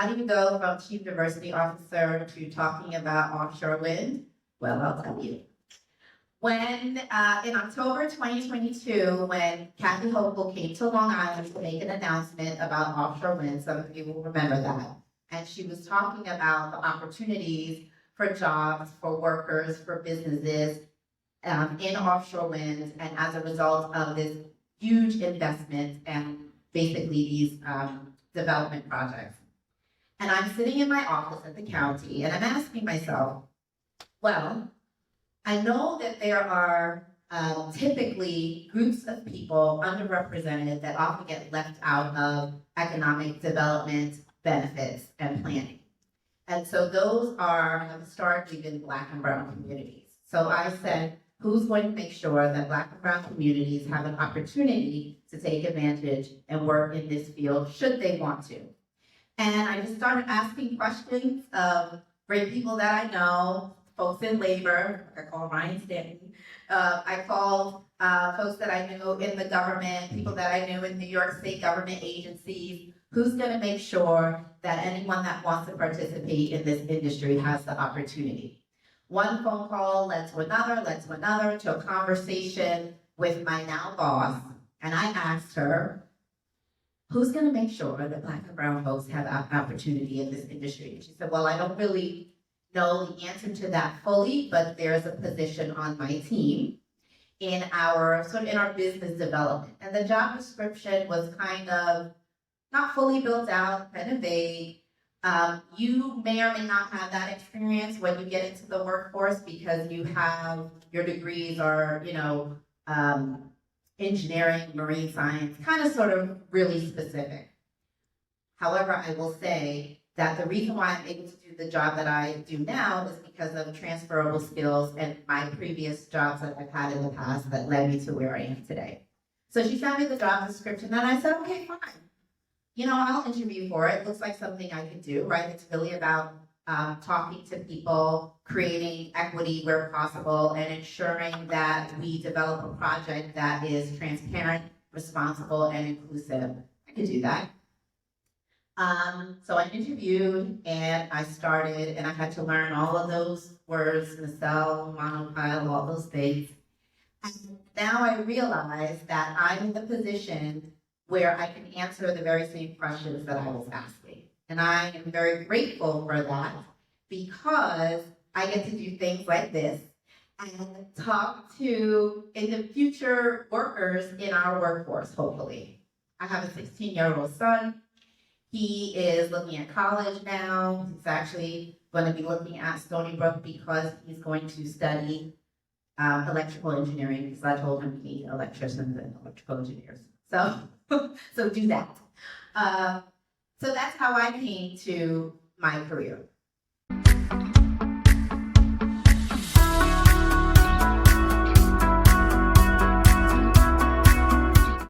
how do you go from chief diversity officer to talking about offshore wind? Well, I'll tell you. When, in October 2022, when Kathy Hochul came to Long Island to make an announcement about offshore wind, some of you will remember that, and she was talking about the opportunities for jobs, for workers, for businesses in offshore wind, and as a result of this huge investment and basically these development projects. And I'm sitting in my office at the county, and I'm asking myself, well, I know that there are typically groups of people underrepresented that often get left out of economic development benefits and planning. And so those have historically been Black and brown communities. So I said, who's going to make sure that Black and brown communities have an opportunity to take advantage and work in this field should they want to? And I just started asking questions of great people that I know, folks in labor. I call Ryan Stony. I called folks that I knew in the government, people that I knew in New York State government agencies. Who's going to make sure that anyone that wants to participate in this industry has the opportunity? One phone call led to another, to a conversation with my now boss. And I asked her, who's going to make sure that Black and brown folks have an opportunity in this industry? And she said, well, I don't really know the answer to that fully, but there's a position on my team in our business development. And the job description was kind of not fully built out, kind of vague. You may or may not have that experience when you get into the workforce because your degrees are, engineering, marine science, kind of sort of really specific. However, I will say that the reason why I'm able to do the job that I do now is because of transferable skills and my previous jobs that I've had in the past that led me to where I am today. So she sent me the job description and I said, okay, fine. I'll interview for it. Looks like something I could do, right? It's really about talking to people, creating equity where possible, and ensuring that we develop a project that is transparent, responsible, and inclusive. I could do that. So I interviewed and I started, and I had to learn all of those words, nacelle, monopile, all those things. And now I realize that I'm in the position where I can answer the very same questions that I was asking. And I am very grateful for that because I get to do things like this and talk to, in the future, workers in our workforce, hopefully. I have a 16-year-old son. He is looking at college now. He's actually going to be looking at Stony Brook because he's going to study electrical engineering because I told him he needs electricians and electrical engineers. So do that. So that's how I came to my career.